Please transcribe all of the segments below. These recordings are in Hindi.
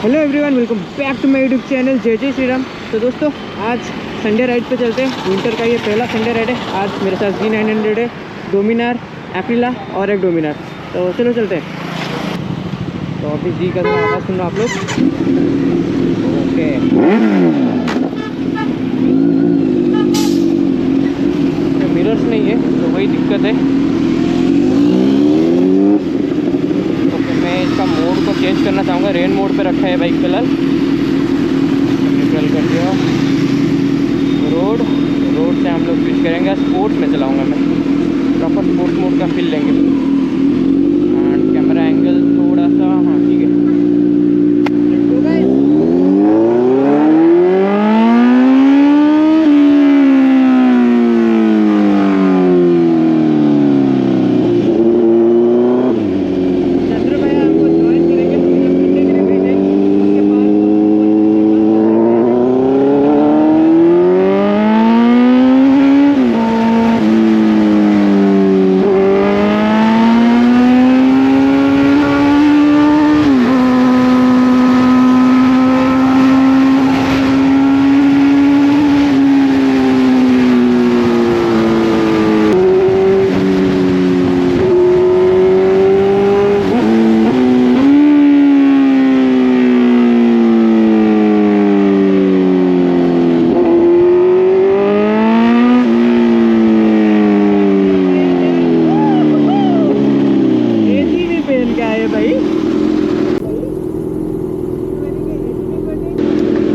Hello everyone, welcome back to my YouTube channel जय जय श्री राम। तो दोस्तों आज संडे राइड पे चलते हैं। विंटर का ये पहला संडे राइड है। आज मेरे साथ G900 है, डोमिनार, एप्रिला और एक डोमिनार। तो चलो चलते हैं। तो अभी जी का आवाज़ सुन रहे आप लोग। ओके, मिरर्स नहीं है तो वही दिक्कत है। मैं इसका मोड को चेंज करना चाहूँगा। रेन मोड पे रखा है बाइक फिलहाल। न्यूट्रल कर दिया। रोड से हम लोग स्विच करेंगे। स्पोर्ट्स में चलाऊँगा मैं। प्रॉपर स्पोर्ट्स मोड का फील लेंगे। कैमरा एंगल थोड़ा सा, हाँ ठीक है।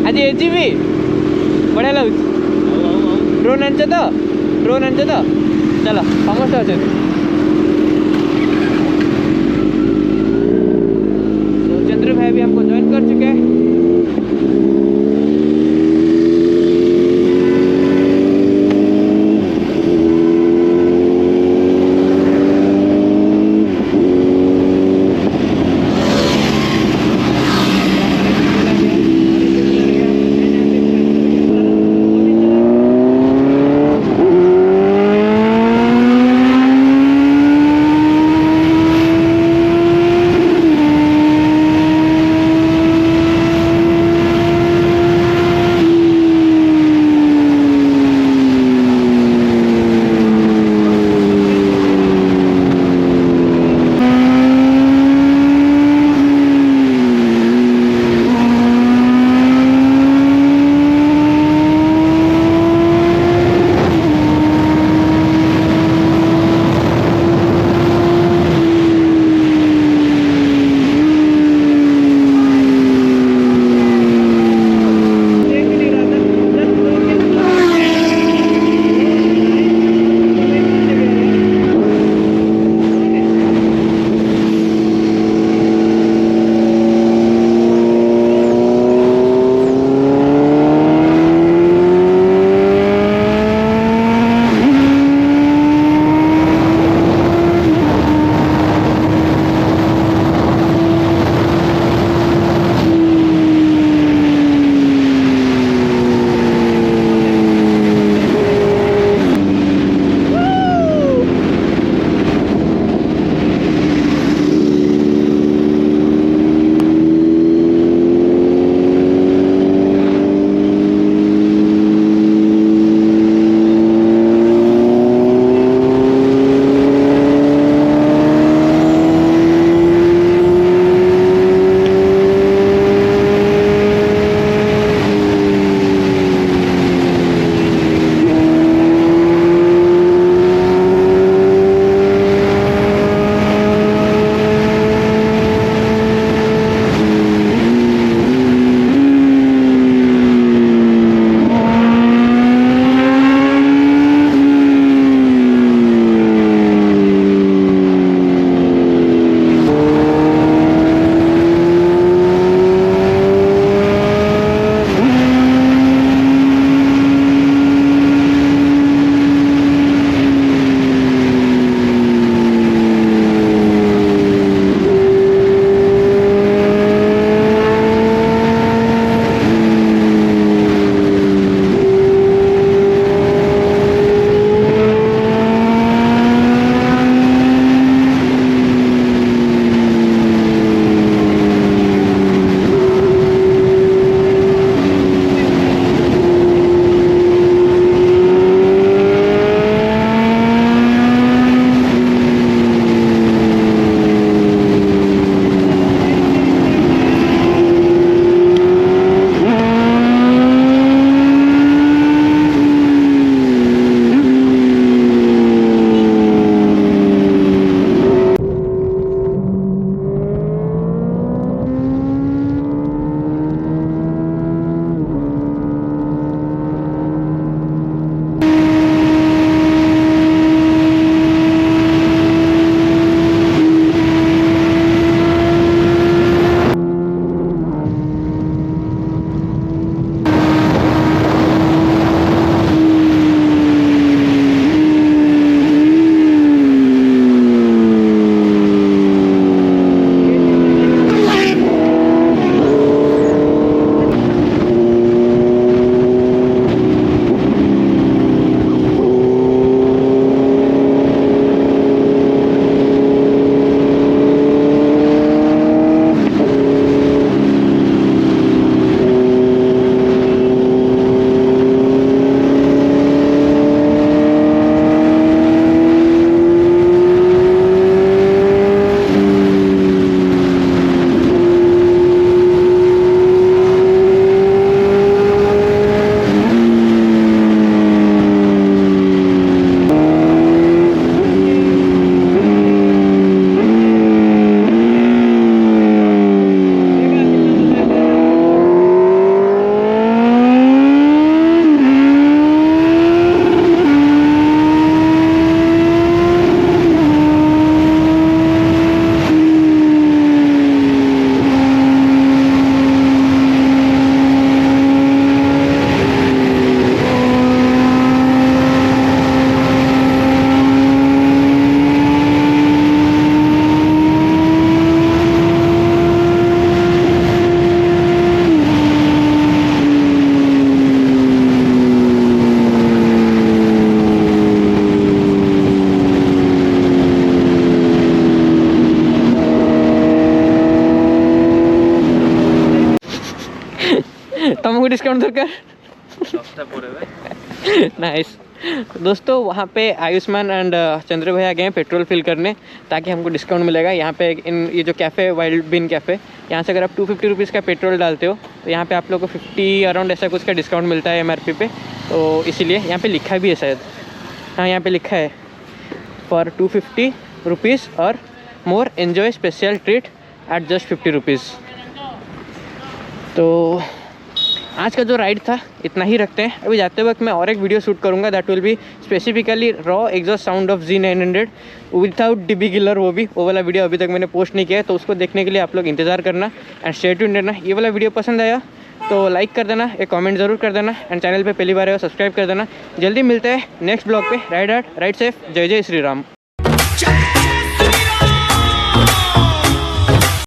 आज एजीबी बढ़िया लगुच। ड्रोन आंच तो चलो समस्त अच्छे। तो चंद्र भाई भी हमको ज्वाइन कर चुके हैं। हमको डिस्काउंट दो कर। नाइस। दोस्तों वहाँ पे आयुष्मान एंड चंद्र भैया गए पेट्रोल फिल करने ताकि हमको डिस्काउंट मिलेगा। यहाँ पे इन ये जो कैफ़े वाइल्ड बीन कैफ़े, यहाँ से अगर आप 250 रुपीज़ का पेट्रोल डालते हो तो यहाँ पे आप लोग को 50 अराउंड ऐसा कुछ का डिस्काउंट मिलता है MRP पे। तो इसीलिए यहाँ पे लिखा भी है शायद, हाँ यहाँ पे लिखा है फॉर 250 रुपीज़ और more enjoy special treat at just 50 rupees. तो आज का जो राइड था इतना ही रखते हैं। अभी जाते वक्त मैं और एक वीडियो शूट करूंगा that will be specifically raw exhaust sound of Z900 without DB killer. वो वाला वीडियो अभी तक मैंने पोस्ट नहीं किया है, तो उसको देखने के लिए आप लोग इंतज़ार करना एंड स्टे ट्यून्ड रहना। ये वाला वीडियो पसंद आया तो लाइक कर देना, एक कमेंट ज़रूर कर देना एंड चैनल पे पहली बार है सब्सक्राइब कर देना। जल्दी मिलते हैं नेक्स्ट ब्लॉग पे। राइड सेफ, जय जय श्री राम।